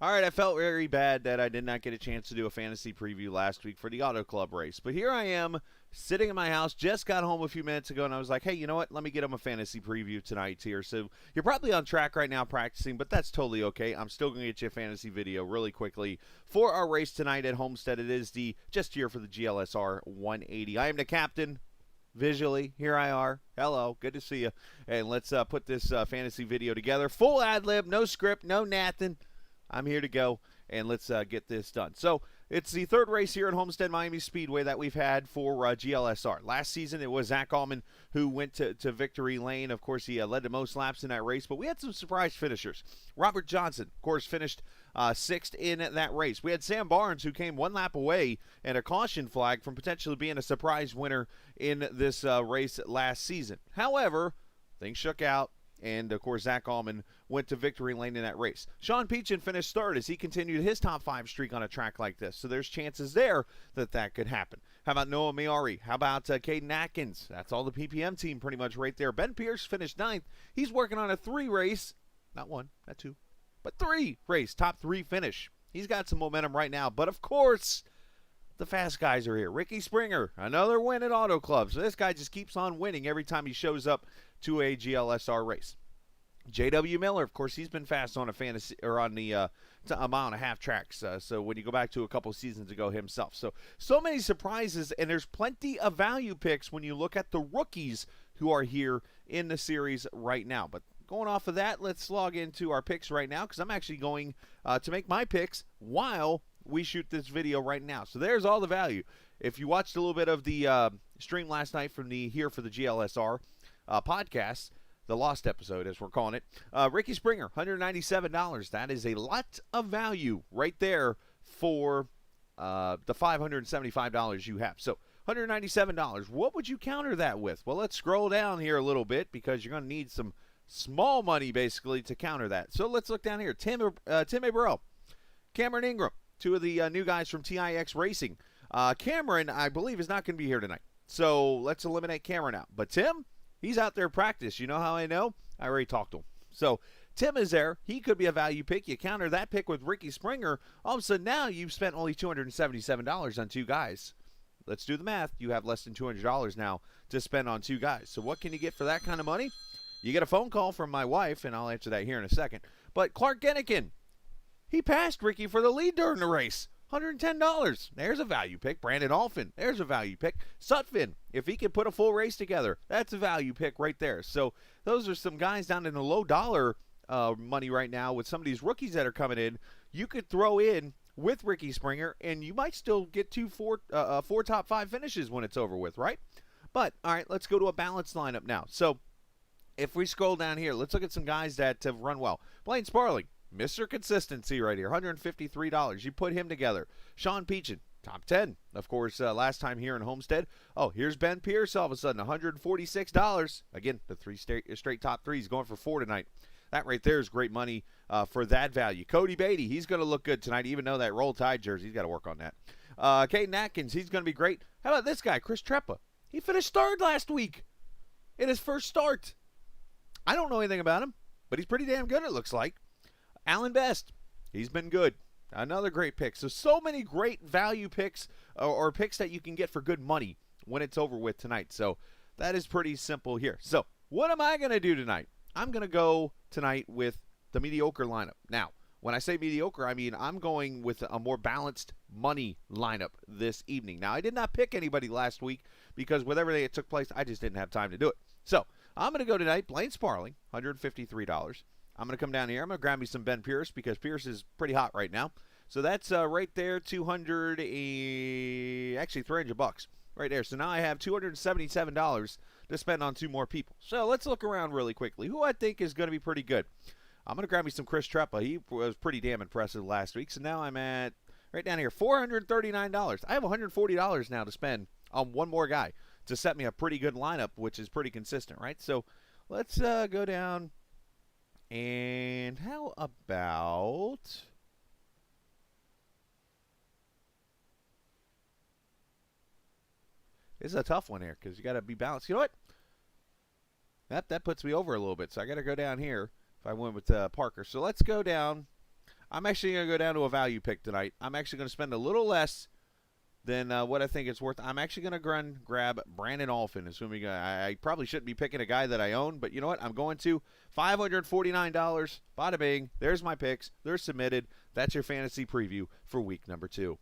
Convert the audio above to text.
All right, I felt very bad that I did not get a chance to do a fantasy preview last week for the Auto Club race. But here I am, sitting in my house, just got home a few minutes ago, and I was like, hey, you know what? Let me get him a fantasy preview tonight here. So you're probably on track right now practicing, but that's totally okay. I'm still going to get you a fantasy video really quickly for our race tonight at Homestead. It is the just here for the GLSR 180. I am the captain. Visually, here I are. Hello, good to see you. And let's put this fantasy video together. Full ad-lib, no script, no nothing. I'm here to go, and let's get this done. So it's the third race here at Homestead Miami Speedway that we've had for GLSR. Last season, it was Zach Allman who went to victory lane. Of course, he led the most laps in that race, but we had some surprise finishers. Robert Johnson, of course, finished sixth in that race. We had Sam Barnes, who came one lap away and a caution flag from potentially being a surprise winner in this race last season. However, things shook out. And, of course, Zach Allman went to victory lane in that race. Sean Peachin finished third as he continued his top five streak on a track like this. So there's chances there that could happen. How about Noah Miari? How about Caden Atkins? That's all the PPM team pretty much right there. Ben Pierce finished ninth. He's working on a three race. Not one, not two, but three race. Top three finish. He's got some momentum right now. But, of course, the fast guys are here. Ricky Springer, another win at Auto Club. So this guy just keeps on winning every time he shows up to a GLSR race. J.W. Miller, of course, he's been fast on a fantasy or on the a mile and a half tracks. So when you go back to a couple seasons ago himself, so many surprises, and there's plenty of value picks when you look at the rookies who are here in the series right now. But going off of that, let's log into our picks right now because I'm actually going to make my picks while we shoot this video right now. So there's all the value. If you watched a little bit of the stream last night from the Here for the GLSR podcast, the lost episode as we're calling it, Ricky Springer, $197. That is a lot of value right there for the $575 you have. So $197. What would you counter that with? Well, let's scroll down here a little bit because you're going to need some small money basically to counter that. So let's look down here. Tim Abreu, Cameron Ingram, two of the new guys from TIX Racing. Cameron, I believe, is not going to be here tonight. So let's eliminate Cameron out. But Tim, he's out there practice. You know how I know? I already talked to him. So Tim is there. He could be a value pick. You counter that pick with Ricky Springer. All of a sudden now you've spent only $277 on two guys. Let's do the math. You have less than $200 now to spend on two guys. So what can you get for that kind of money? You get a phone call from my wife, and I'll answer that here in a second. But Clark Gennican, he passed Ricky for the lead during the race. $110. There's a value pick. Brandon Alfin, there's a value pick. Sutphin, if he can put a full race together, that's a value pick right there. So those are some guys down in the low dollar money right now with some of these rookies that are coming in. You could throw in with Ricky Springer, and you might still get four top five finishes when it's over with, right? But, all right, let's go to a balanced lineup now. So if we scroll down here, let's look at some guys that have run well. Blaine Sparling, Mr. Consistency right here, $153. You put him together. Sean Peachin, top 10. Of course, last time here in Homestead. Oh, here's Ben Pierce all of a sudden, $146. Again, the three straight top threes going for four tonight. That right there is great money for that value. Cody Beatty, he's going to look good tonight, even though that Roll Tide jersey, he's got to work on that. Caden Atkins, he's going to be great. How about this guy, Chris Treppa? He finished third last week in his first start. I don't know anything about him, but he's pretty damn good, it looks like. Alan Best, he's been good. Another great pick. So many great value picks or picks that you can get for good money when it's over with tonight. So that is pretty simple here. So what am I going to do tonight? I'm going to go tonight with the mediocre lineup. Now, when I say mediocre, I mean I'm going with a more balanced money lineup this evening. Now, I did not pick anybody last week because with everything that took place, I just didn't have time to do it. So I'm going to go tonight, Blaine Sparling, $153. I'm going to come down here. I'm going to grab me some Ben Pierce because Pierce is pretty hot right now. So that's right there, actually $300 right there. So now I have $277 to spend on two more people. So let's look around really quickly. Who I think is going to be pretty good. I'm going to grab me some Chris Treppa. He was pretty damn impressive last week. So now I'm at, right down here, $439. I have $140 now to spend on one more guy to set me a pretty good lineup, which is pretty consistent, right? So let's go down. And how about... This is a tough one here because you got to be balanced. You know what? That puts me over a little bit, so I got to go down here if I went with Parker. So let's go down. I'm actually going to go down to a value pick tonight. I'm actually going to spend a little less than what I think it's worth. I'm actually going to grab Brandon Alfin, assuming I probably shouldn't be picking a guy that I own, but you know what? I'm going to. $549. Bada bing. There's my picks. They're submitted. That's your fantasy preview for week number 2.